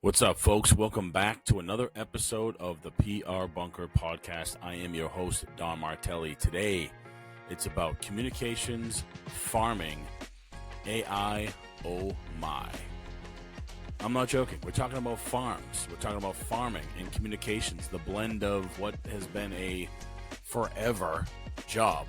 What's up, folks? Welcome back to another episode of the PR Bunker podcast. I am your host, Don Martelli. Today, it's about communications, farming, AI, oh my. I'm not joking. We're talking about farms. We're talking about farming and communications, the blend of what has been a forever job,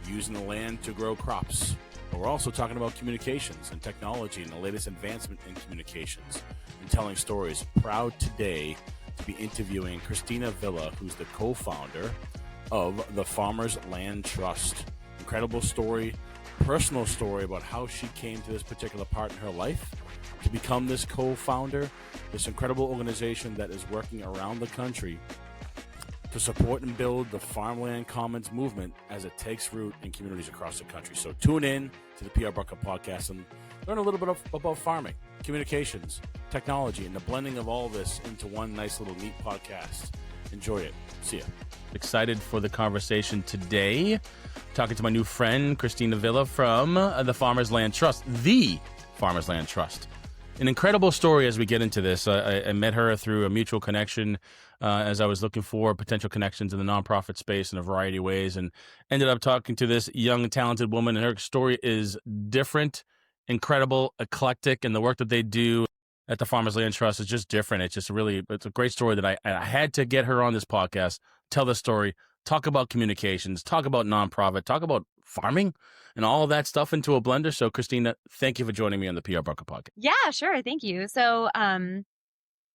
using the land to grow crops. But we're also talking about communications and technology and the latest advancement in communications and telling stories. Proud today to be interviewing Kristina Villa, who's the co-founder of the Farmers Land Trust. Incredible story, personal story about how she came to this particular part in her life to become this co-founder, this incredible organization that is working around the country to support and build the farmland commons movement as it takes root in communities across the country. So tune in to the PR Bunker podcast and learn a little bit about farming, communications, technology, and the blending of all this into one nice little neat podcast. Enjoy it. See ya. Excited for the conversation today. Talking to my new friend, Kristina Villa from the Farmers Land Trust, the Farmers Land Trust. An incredible story as we get into this. I met her through a mutual connection as I was looking for potential connections in the nonprofit space in a variety of ways, and ended up talking to this young, talented woman. And her story is different, incredible, eclectic, and the work that they do at the Farmers Land Trust is just different. It's a great story that I had to get her on this podcast, tell the story, talk about communications, talk about nonprofit, talk about farming, and all of that stuff into a blender. So, Kristina, thank you for joining me on the PR Bunker podcast. Yeah, sure. Thank you. So,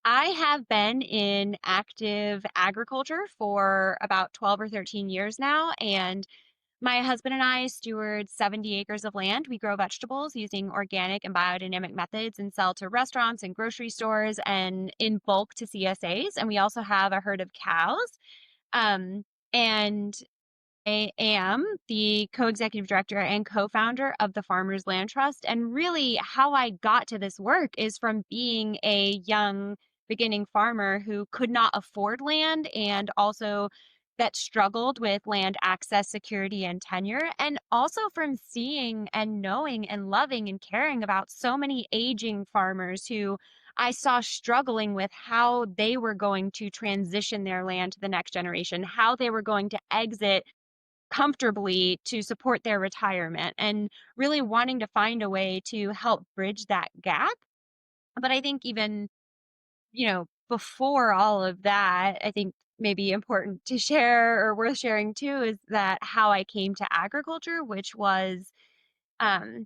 I have been in active agriculture for about 12 or 13 years now, and my husband and I steward 70 acres of land. We grow vegetables using organic and biodynamic methods and sell to restaurants and grocery stores and in bulk to CSAs. And we also have a herd of cows. And I am the co-executive director and co-founder of the Farmers Land Trust. And really how I got to this work is from being a young beginning farmer who could not afford land and also that struggled with land access, security, and tenure. And also from seeing and knowing and loving and caring about so many aging farmers who I saw struggling with how they were going to transition their land to the next generation, how they were going to exit comfortably to support their retirement, and really wanting to find a way to help bridge that gap. But I think even, before all of that, I think maybe important to share or worth sharing too is that how I came to agriculture, which was, um,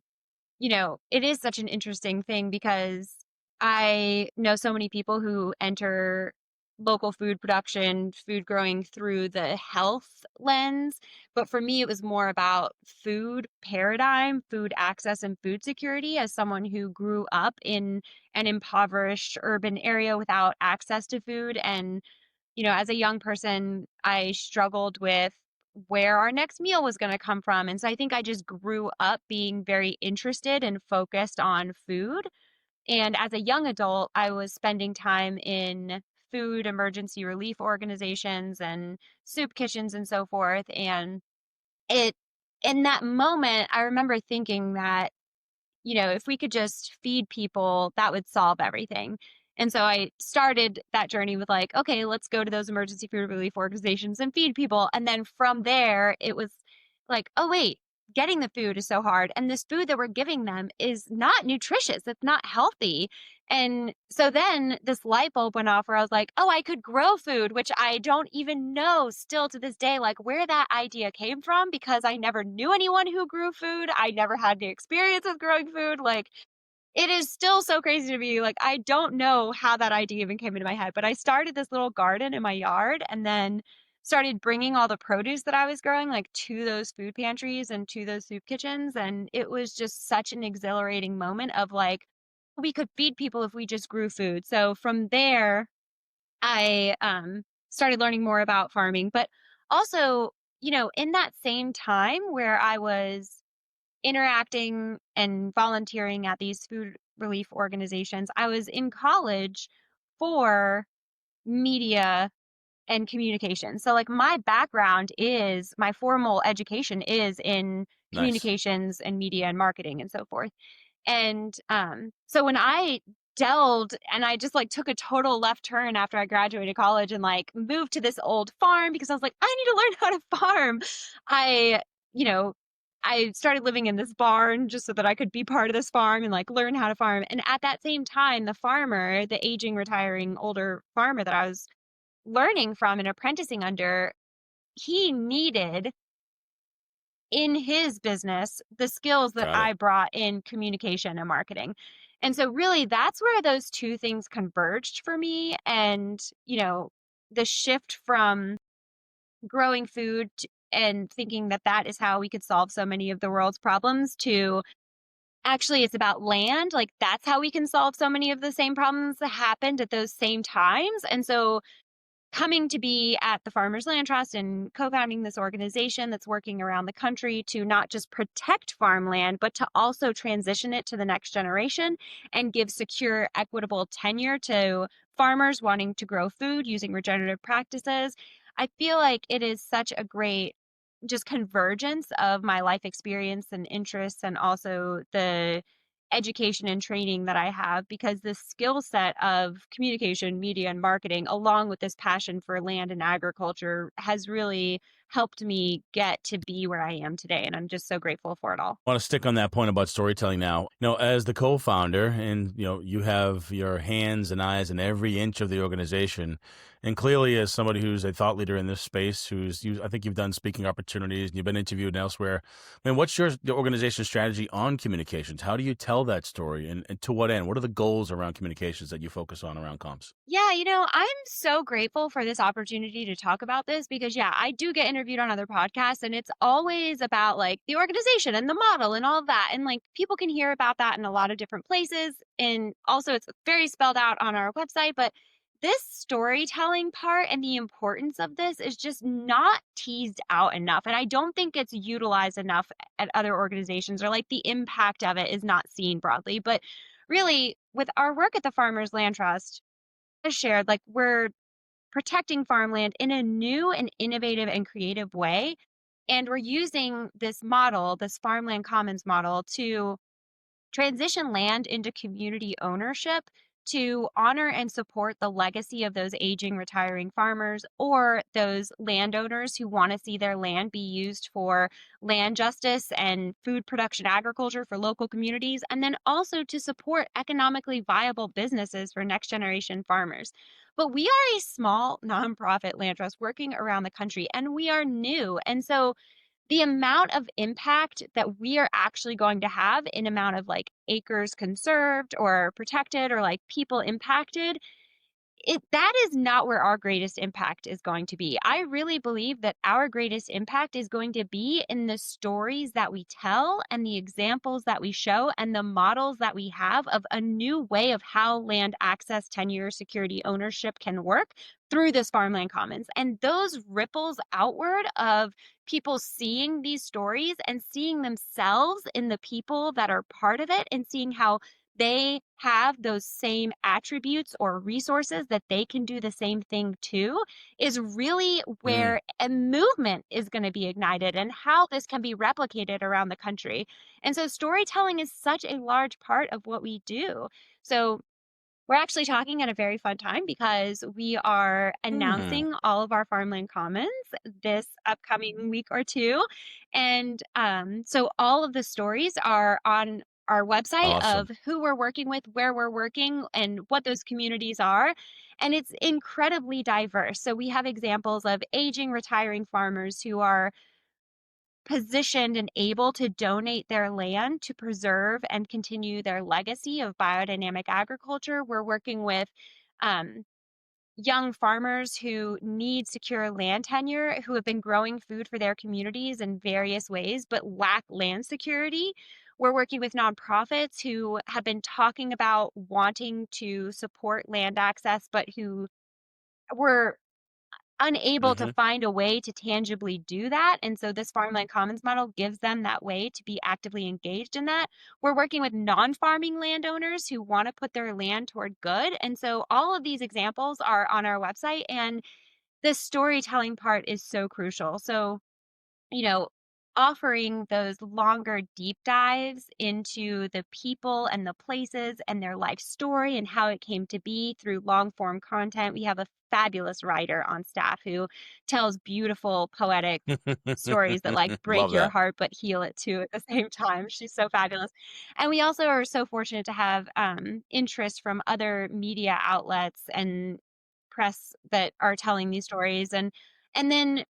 it is such an interesting thing because I know so many people who enter local food production, food growing through the health lens. But for me, it was more about food paradigm, food access, and food security as someone who grew up in an impoverished urban area without access to food. And, as a young person, I struggled with where our next meal was going to come from. And so I think I just grew up being very interested and focused on food. And as a young adult, I was spending time in food emergency relief organizations and soup kitchens and so forth. And it, in that moment, I remember thinking that, if we could just feed people, that would solve everything. And so I started that journey with like, okay, let's go to those emergency food relief organizations and feed people. And then from there, it was like, oh, wait, getting the food is so hard. And this food that we're giving them is not nutritious. It's not healthy. And so then this light bulb went off where I was like, oh, I could grow food, which I don't even know still to this day, like where that idea came from, because I never knew anyone who grew food. I never had the experience of growing food. Like it is still so crazy to me. Like I don't know how that idea even came into my head, but I started this little garden in my yard and then started bringing all the produce that I was growing like to those food pantries and to those soup kitchens. And it was just such an exhilarating moment of like, we could feed people if we just grew food. So from there, I started learning more about farming, but also, in that same time where I was interacting and volunteering at these food relief organizations, I was in college for media and communication. So like my background is my formal education is in Nice. communications and media and marketing and so forth. And so when I delved and I just like took a total left turn after I graduated college and like moved to this old farm because I was like, I need to learn how to farm. I, you know, I started living in this barn just so that I could be part of this farm and like learn how to farm. And at that same time, the farmer, the aging, retiring, older farmer that I was learning from and apprenticing under, he needed in his business the skills that Got it. I brought in communication and marketing. And so really that's where those two things converged for me. And, the shift from growing food and thinking that that is how we could solve so many of the world's problems to actually it's about land. Like that's how we can solve so many of the same problems that happened at those same times. And so coming to be at the Farmers Land Trust and co-founding this organization that's working around the country to not just protect farmland, but to also transition it to the next generation and give secure, equitable tenure to farmers wanting to grow food using regenerative practices. I feel like it is such a great just convergence of my life experience and interests and also the education and training that I have because this skill set of communication, media, and marketing, along with this passion for land and agriculture, has really helped me get to be where I am today. And I'm just so grateful for it all. I want to stick on that point about storytelling now. As the co-founder, and you have your hands and eyes in every inch of the organization, and clearly as somebody who's a thought leader in this space, I think you've done speaking opportunities and you've been interviewed elsewhere. I mean, what's the organization's strategy on communications? How do you tell that story, and to what end? What are the goals around communications that you focus on around comms? Yeah, I'm so grateful for this opportunity to talk about this because, yeah, I do get interviewed on other podcasts and it's always about like the organization and the model and all of that. And like people can hear about that in a lot of different places. And also, it's very spelled out on our website. But this storytelling part and the importance of this is just not teased out enough. And I don't think it's utilized enough at other organizations or like the impact of it is not seen broadly. But really, with our work at the Farmers Land Trust, shared, like we're protecting farmland in a new and innovative and creative way. And we're using this model, this farmland commons model, to transition land into community ownership to honor and support the legacy of those aging, retiring farmers or those landowners who want to see their land be used for land justice and food production agriculture for local communities, and then also to support economically viable businesses for next generation farmers. But we are a small nonprofit land trust working around the country and we are new. And so the amount of impact that we are actually going to have in amount of like acres conserved or protected or like people impacted, that is not where our greatest impact is going to be. I really believe that our greatest impact is going to be in the stories that we tell and the examples that we show and the models that we have of a new way of how land access, tenure, security, ownership can work through this farmland commons. And those ripples outward of people seeing these stories and seeing themselves in the people that are part of it and seeing how they have those same attributes or resources that they can do the same thing too is really Mm. where a movement is going to be ignited and how this can be replicated around the country. And so storytelling is such a large part of what we do. So we're actually talking at a very fun time because we are Hmm. announcing all of our farmland commons this upcoming week or two. And so all of the stories are on our website Awesome. of who we're working with, where we're working, and what those communities are. And it's incredibly diverse. So we have examples of aging, retiring farmers who are positioned and able to donate their land to preserve and continue their legacy of biodynamic agriculture. We're working with um, young farmers who need secure land tenure, who have been growing food for their communities in various ways, but lack land security. We're working with nonprofits who have been talking about wanting to support land access, but who were unable to Hmm. find a way to tangibly do that. And so this farmland commons model gives them that way to be actively engaged in that. We're working with non-farming landowners who want to put their land toward good. And so all of these examples are on our website and the storytelling part is so crucial. So, you know, offering those longer deep dives into the people and the places and their life story and how it came to be through long form content. We have a fabulous writer on staff who tells beautiful poetic stories that like break Love your that. heart but heal it too at the same time. She's so fabulous. And we also are so fortunate to have interest from other media outlets and press that are telling these stories, and then,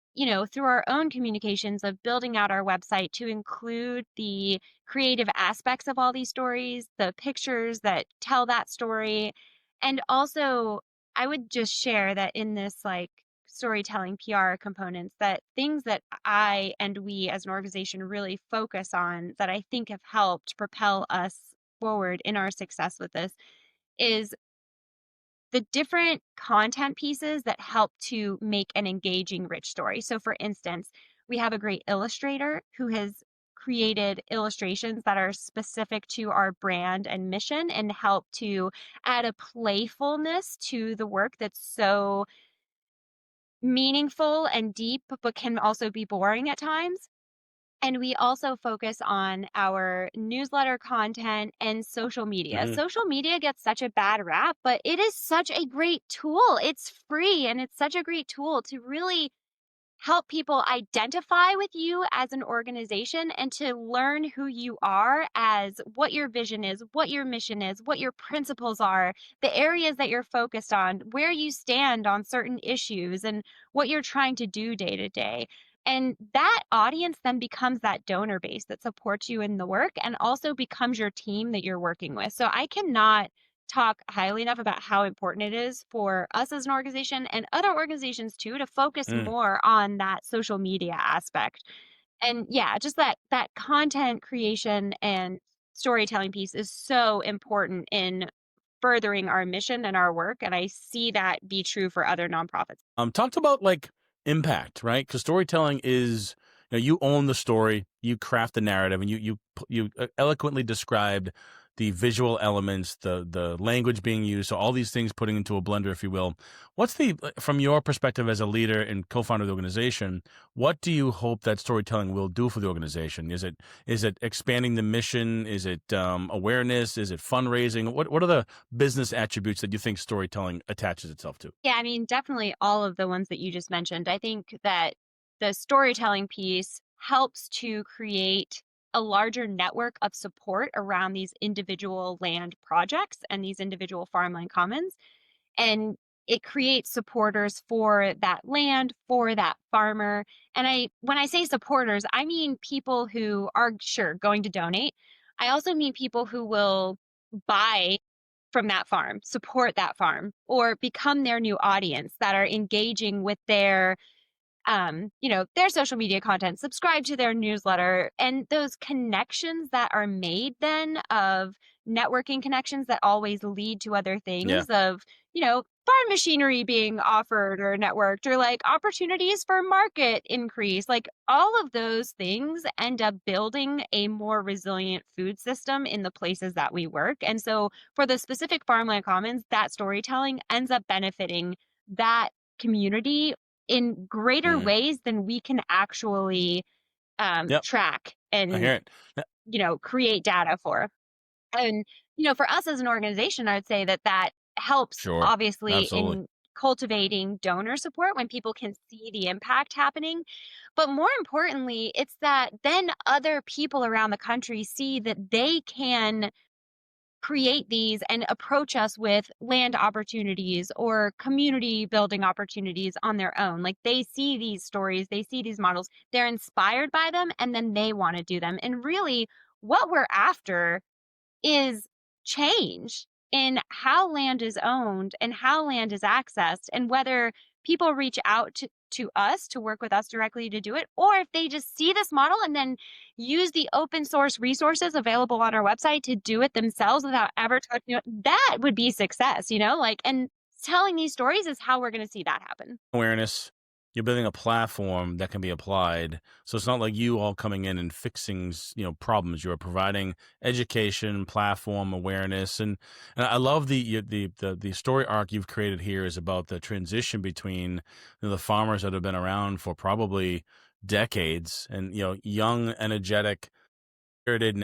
through our own communications of building out our website to include the creative aspects of all these stories, the pictures that tell that story. And also, I would just share that in this like storytelling PR components, that things that I and we as an organization really focus on that I think have helped propel us forward in our success with this is the different content pieces that help to make an engaging, rich story. So, for instance, we have a great illustrator who has created illustrations that are specific to our brand and mission and help to add a playfulness to the work that's so meaningful and deep, but can also be boring at times. And we also focus on our newsletter content and social media. Hmm. Social media gets such a bad rap, but it is such a great tool. It's free and it's such a great tool to really help people identify with you as an organization and to learn who you are as what your vision is, what your mission is, what your principles are, the areas that you're focused on, where you stand on certain issues, and what you're trying to do day to day. And that audience then becomes that donor base that supports you in the work and also becomes your team that you're working with. So I cannot talk highly enough about how important it is for us as an organization and other organizations too to focus Mm. more on that social media aspect. And yeah, just that content creation and storytelling piece is so important in furthering our mission and our work, and I see that be true for other nonprofits. Talked about like impact, right? Because storytelling is, you own the story, you craft the narrative, and you eloquently described the visual elements, the language being used, so all these things putting into a blender, if you will. What's the from your perspective as a leader and co-founder of the organization? What do you hope that storytelling will do for the organization? Is it expanding the mission? Is it awareness? Is it fundraising? What are the business attributes that you think storytelling attaches itself to? Yeah, I mean, definitely all of the ones that you just mentioned. I think that the storytelling piece helps to create a larger network of support around these individual land projects and these individual farmland commons. And it creates supporters for that land, for that farmer. And when I say supporters, I mean people who are sure going to donate. I also mean people who will buy from that farm, support that farm, or become their new audience that are engaging with their social media content, subscribe to their newsletter, and those connections that are made then of networking connections that always lead to other Yeah. things of, farm machinery being offered or networked or like opportunities for market increase. Like all of those things end up building a more resilient food system in the places that we work. And so for the specific farmland commons, that storytelling ends up benefiting that community in greater Mm. ways than we can actually, Yep. track I and, hear it. create data for. And, for us as an organization, I would say that that helps Sure. obviously Absolutely. in cultivating donor support when people can see the impact happening. But more importantly, it's that then other people around the country see that they can create these and approach us with land opportunities or community building opportunities on their own. Like they see these stories, they see these models, they're inspired by them, and then they want to do them. And really, what we're after is change in how land is owned and how land is accessed, and whether people reach out to us to work with us directly to do it, or if they just see this model and then use the open source resources available on our website to do it themselves without ever touching it, that would be success, like, and telling these stories is how we're going to see that happen. Awareness. You're building a platform that can be applied. So it's not like you all coming in and fixing, problems. You're providing education, platform awareness, and I love the story arc you've created here is about the transition between the farmers that have been around for probably decades, and young, energetic, spirited,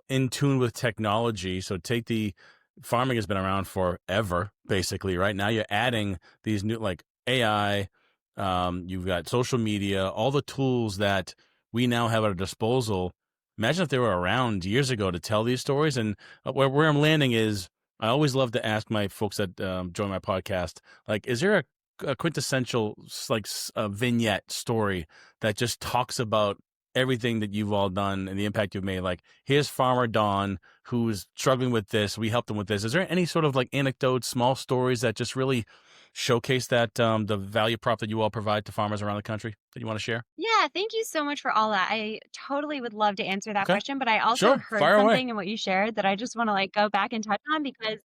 in tune with technology. So take the farming has been around forever, basically. Right now, you're adding these new like AI. You've got social media, all the tools that we now have at our disposal. Imagine if they were around years ago to tell these stories. And where I'm landing is, I always love to ask my folks that join my podcast, like, is there a quintessential a vignette story that just talks about everything that you've all done and the impact you've made? Like, here's Farmer Don who's struggling with this. We helped him with this. Is there any sort of like anecdotes, small stories that just really showcase that the value prop that you all provide to farmers around the country that you want to share? Yeah, thank you so much for all that. I totally would love to answer that Okay, question, but I also sure, heard fire away. something in what you shared that I just want to like go back and touch on, because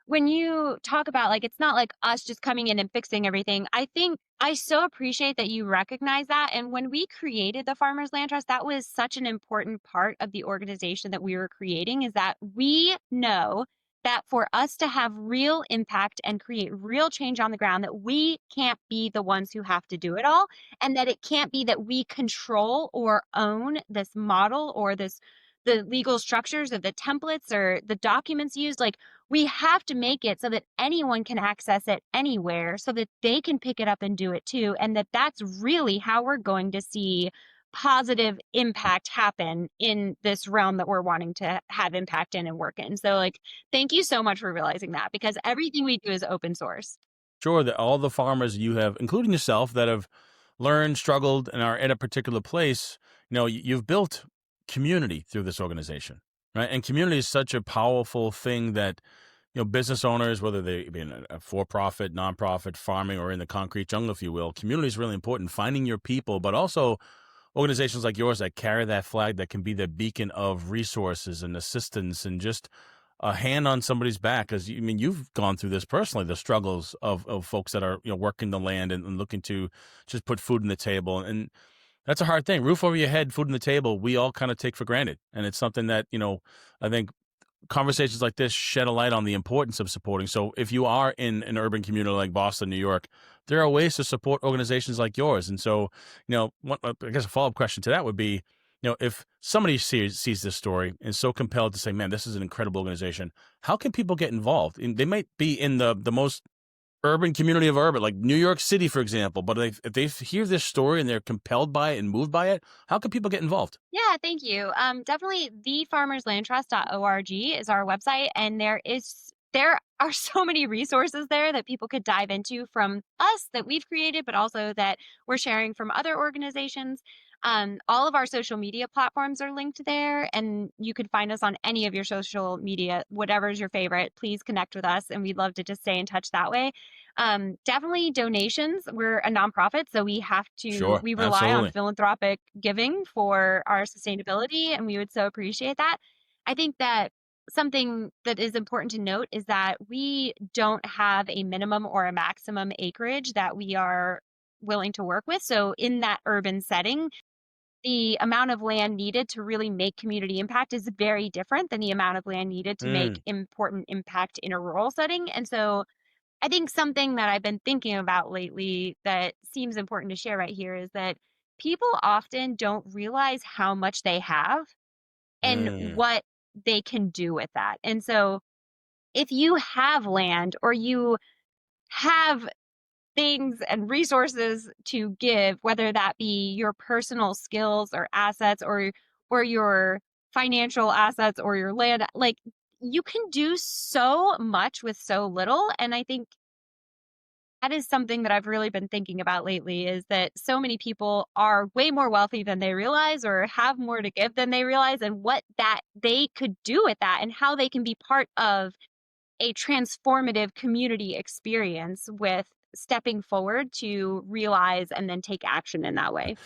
when you talk about like it's not like us just coming in and fixing everything, I think I so appreciate that you recognize that. And when we created the Farmers Land Trust, that was such an important part of the organization that we were creating, is that we know that for us to have real impact and create real change on the ground, that we can't be the ones who have to do it all, and that it can't be that we control or own this model or this the legal structures of the templates or the documents used. Like, we have to make it so that anyone can access it anywhere, so that they can pick it up and do it too. And that's really how we're going to see positive impact happen in this realm that we're wanting to have impact in and work in. So like, thank you so much for realizing that, because everything we do is open source. Sure, that all the farmers you have, including yourself, that have learned, struggled, and are at a particular place, you've built community through this organization, right? And community is such a powerful thing that business owners, whether they be in a for-profit, nonprofit, farming, or in the concrete jungle, if you will, community is really important. Finding your people, but also organizations like yours that carry that flag, that can be the beacon of resources and assistance and just a hand on somebody's back. Because you've gone through this personally, the struggles of folks that are working the land and looking to just put food on the table, and that's a hard thing. Roof over your head, food on the table, we all kind of take for granted, and it's something that I think conversations like this shed a light on the importance of supporting. So if you are in an urban community like Boston, New York, there are ways to support organizations like yours. And so, I guess a follow-up question to that would be, if somebody sees this story and is so compelled to say, man, this is an incredible organization, how can people get involved? And they might be in the most urban community of urban, like New York City, for example, but if they hear this story and they're compelled by it and moved by it, how can people get involved? Yeah, thank you. Definitely thefarmerslandtrust.org is our website, and there are so many resources there that people could dive into from us that we've created, but also that we're sharing from other organizations. All of our social media platforms are linked there, and you can find us on any of your social media, whatever's your favorite. Please connect with us, and we'd love to just stay in touch that way. Definitely donations. We're a nonprofit, so Sure, we rely on absolutely. philanthropic giving for our sustainability, and we would so appreciate that. I think that something that is important to note is that we don't have a minimum or a maximum acreage that we are willing to work with. So in that urban setting, the amount of land needed to really make community impact is very different than the amount of land needed to make Mm, important impact in a rural setting. And so I think something that I've been thinking about lately that seems important to share right here is that people often don't realize how much they have and mm, what they can do with that. And so if you have land or you have things and resources to give, whether that be your personal skills or assets or your financial assets or your land, like, you can do so much with so little. And I think that is something that I've really been thinking about lately, is that so many people are way more wealthy than they realize or have more to give than they realize, and what that they could do with that and how they can be part of a transformative community experience with stepping forward to realize and then take action in that way.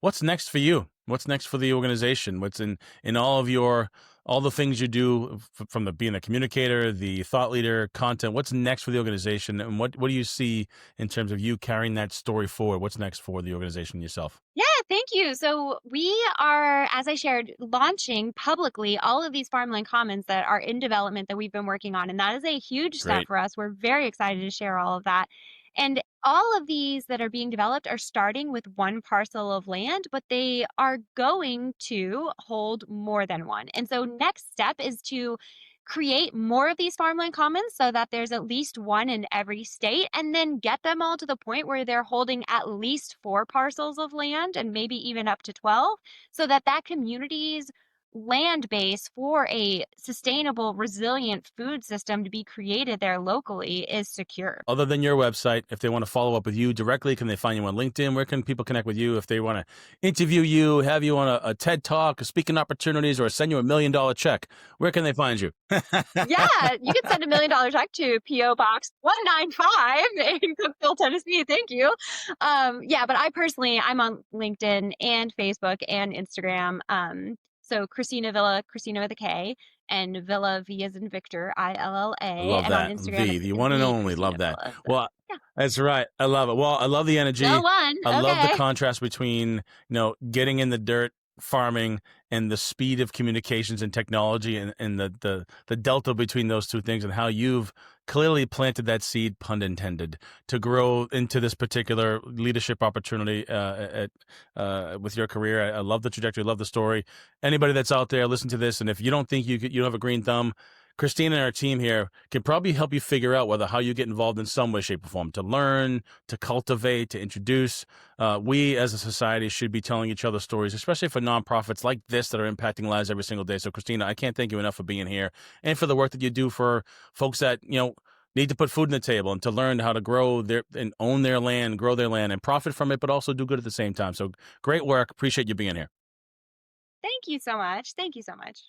what's next for you? What's next for the organization? What's in all the things you do, from the being a communicator, the thought leader, content? What's next for the organization, and what do you see in terms of you carrying that story forward? What's next for the organization yourself? Yeah, thank you. So we are, as I shared, launching publicly all of these farmland commons that are in development that we've been working on. And that is a huge step Great. for us. We're very excited to share all of that. And all of these that are being developed are starting with one parcel of land, but they are going to hold more than one. And so next step is to create more of these farmland commons so that there's at least one in every state, and then get them all to the point where they're holding at least 4 parcels of land and maybe even up to 12, so that that community's land base for a sustainable, resilient food system to be created there locally is secure. Other than your website, if they want to follow up with you directly, can they find you on LinkedIn? Where can people connect with you if they want to interview you, have you on a TED Talk, speaking opportunities, or send you $1 million check? Where can they find you? Yeah, you can send $1 million check to P.O. Box 195 in Cookeville, Tennessee. Thank you. Yeah, but I'm on LinkedIn and Facebook and Instagram. So Kristina Villa, Kristina with a K, and Villa, V as in Victor, Illa. I love And on that. Instagram, it's The one and the only. Kristina Love that. Villa. So, Well, yeah. that's right. I love it. Well, I love the energy. Still one. I love the Okay. contrast between, getting in the dirt, farming, and the speed of communications and technology, and the delta between those two things, and how you've clearly planted that seed, pun intended, to grow into this particular leadership opportunity with your career. I love the trajectory. I love the story. Anybody that's out there, listen to this, and if you don't think you don't have a green thumb, Kristina and our team here can probably help you figure out how you get involved in some way, shape, or form, to learn, to cultivate, to introduce. We as a society should be telling each other stories, especially for nonprofits like this that are impacting lives every single day. So, Kristina, I can't thank you enough for being here and for the work that you do for folks that, need to put food on the table and to learn how to grow and own their land, grow their land and profit from it, but also do good at the same time. So great work. Appreciate you being here. Thank you so much. Thank you so much.